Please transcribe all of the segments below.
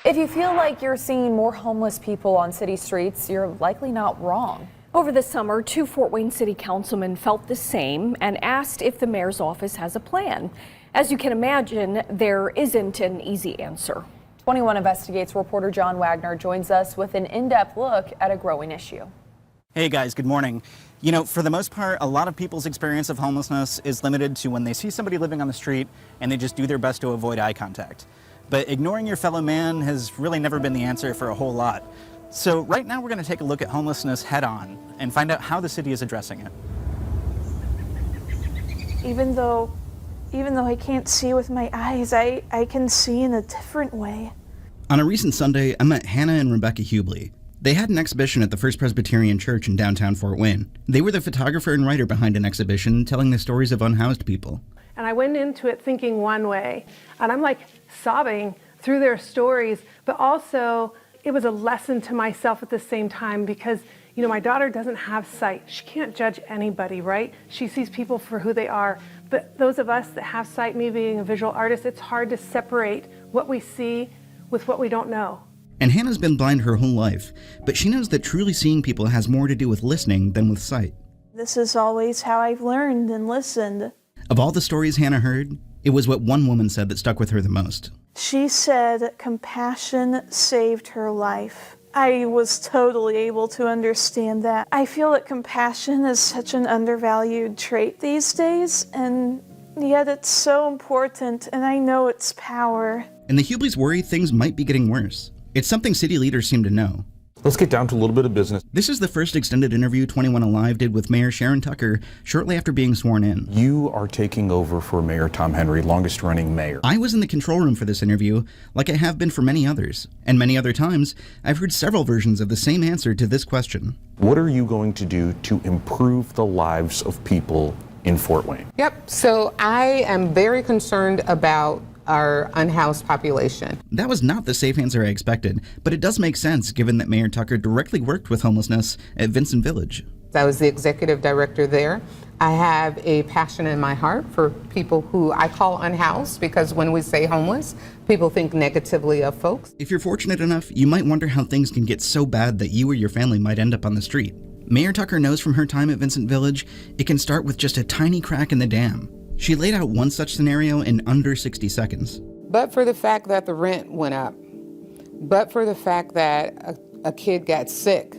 If you feel like you're seeing more homeless people on city streets, you're likely not wrong. Over the summer, 2 Fort Wayne city councilmen felt the same and asked if the mayor's office has a plan. As you can imagine, there isn't an easy answer. 21 Investigates reporter John Wagner joins us with an in-depth look at a growing issue. Hey guys, good morning. You know, for the most part, a lot of people's experience of homelessness is limited to when they see somebody living on the street and they just do their best to avoid eye contact. But ignoring your fellow man has really never been the answer for a whole lot. So right now we're going to take a look at homelessness head on and find out how the city is addressing it. Even though I can't see with my eyes, I can see in a different way. On a recent Sunday, I met Hannah and Rebecca Hubley. They had an exhibition at the First Presbyterian Church in downtown Fort Wayne. They were the photographer and writer behind an exhibition telling the stories of unhoused people. And I went into it thinking one way, and I'm like sobbing through their stories, but also it was a lesson to myself at the same time because, you know, my daughter doesn't have sight. She can't judge anybody, right? She sees people for who they are. But those of us that have sight, me being a visual artist, it's hard to separate what we see with what we don't know. And Hannah's been blind her whole life, but she knows that truly seeing people has more to do with listening than with sight. This is always how I've learned and listened. Of all the stories Hannah heard, it was what one woman said that stuck with her the most. She said compassion saved her life. I was totally able to understand that. I feel that compassion is such an undervalued trait these days, and yet it's so important, and I know its power. And the Hubleys worry things might be getting worse. It's something city leaders seem to know. Let's get down to a little bit of business. This is the first extended interview 21 Alive did with Mayor Sharon Tucker shortly after being sworn in. You are taking over for Mayor Tom Henry, longest running mayor. I was in the control room for this interview, like I have been for many others. And many other times, I've heard several versions of the same answer to this question. What are you going to do to improve the lives of people in Fort Wayne? Yep, so I am very concerned about our unhoused population. That was not the safe answer I expected, but it does make sense given that Mayor Tucker directly worked with homelessness at Vincent Village. I was the executive director there. I have a passion in my heart for people who I call unhoused because when we say homeless, people think negatively of folks. If you're fortunate enough, you might wonder how things can get so bad that you or your family might end up on the street. Mayor Tucker knows from her time at Vincent Village, it can start with just a tiny crack in the dam. She laid out one such scenario in under 60 seconds. But for the fact that the rent went up, but for the fact that a kid got sick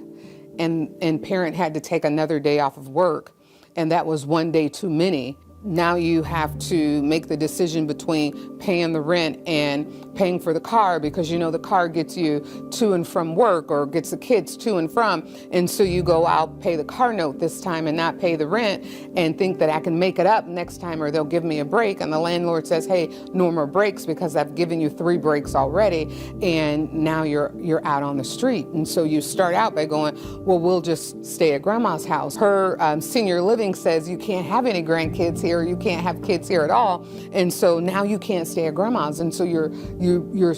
and parent had to take another day off of work, and that was one day too many, now you have to make the decision between paying the rent and paying for the car because you know the car gets you to and from work or gets the kids to and from. And so you go, I'll pay the car note this time and not pay the rent and think that I can make it up next time or they'll give me a break. And the landlord says, hey, no more breaks because I've given you 3 breaks already and now you're out on the street. And so you start out by going, well, we'll just stay at grandma's house. Her senior living says you can't have any grandkids here. You can't have kids here at all, and so now you can't stay at grandma's, and so you're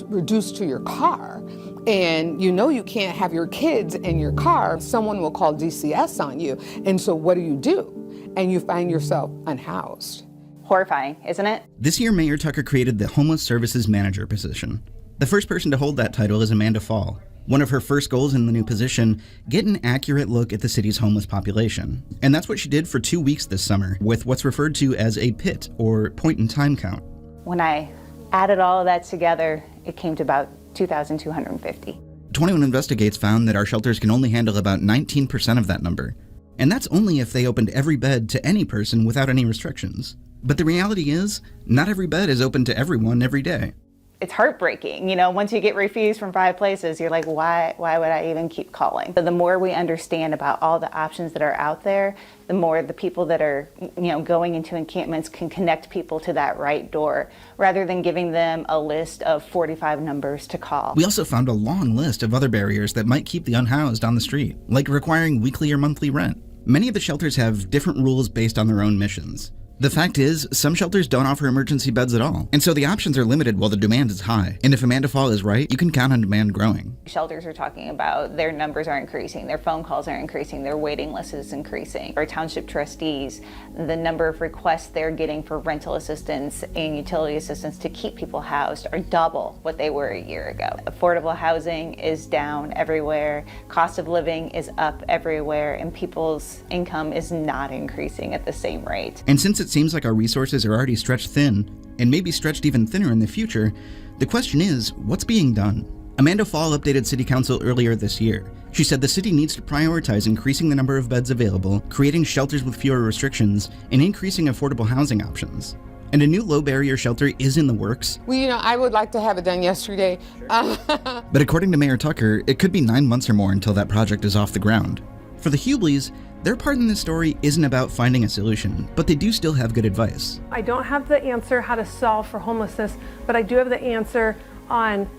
reduced to your car, and you know you can't have your kids in your car. Someone will call DCS on you, and so what do? And you find yourself unhoused. Horrifying, isn't it? This year, Mayor Tucker created the Homeless Services Manager position. The first person to hold that title is Amanda Fall. One of her first goals in the new position, get an accurate look at the city's homeless population. And that's what she did for 2 weeks this summer with what's referred to as a PIT, or point in time count. When I added all of that together, it came to about 2,250. 21 Investigates found that our shelters can only handle about 19% of that number. And that's only if they opened every bed to any person without any restrictions. But the reality is, not every bed is open to everyone every day. It's heartbreaking, you know, once you get refused from 5 places, you're like, why would I even keep calling? But the more we understand about all the options that are out there, the more the people that are, you know, going into encampments can connect people to that right door, rather than giving them a list of 45 numbers to call. We also found a long list of other barriers that might keep the unhoused on the street, like requiring weekly or monthly rent. Many of the shelters have different rules based on their own missions. The fact is, some shelters don't offer emergency beds at all, and so the options are limited while the demand is high. And if Amanda Fall is right, you can count on demand growing. Shelters are talking about their numbers are increasing, their phone calls are increasing, their waiting list is increasing. Our township trustees, the number of requests they're getting for rental assistance and utility assistance to keep people housed are double what they were a year ago. Affordable housing is down everywhere, cost of living is up everywhere, and people's income is not increasing at the same rate. And since it seems like our resources are already stretched thin, and maybe stretched even thinner in the future, the question is, what's being done? Amanda Fall updated City Council earlier this year. She said the city needs to prioritize increasing the number of beds available, creating shelters with fewer restrictions, and increasing affordable housing options. And a new low-barrier shelter is in the works. Well, I would like to have it done yesterday. But according to Mayor Tucker, it could be 9 months or more until that project is off the ground. For the Hubleys, their part in this story isn't about finding a solution, but they do still have good advice. I don't have the answer how to solve for homelessness, but I do have the answer on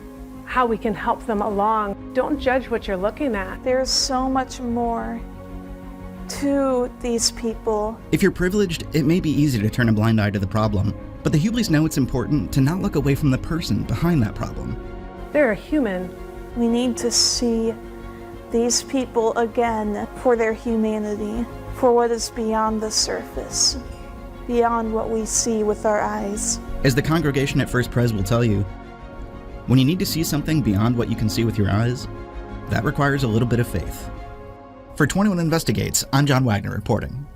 how we can help them along. Don't judge what you're looking at. There's so much more to these people. If you're privileged, it may be easy to turn a blind eye to the problem, but the Hubleys know it's important to not look away from the person behind that problem. They're a human. We need to see these people again for their humanity, for what is beyond the surface, beyond what we see with our eyes. As the congregation at First Pres will tell you, when you need to see something beyond what you can see with your eyes, that requires a little bit of faith. For 21 Investigates, I'm John Wagner reporting.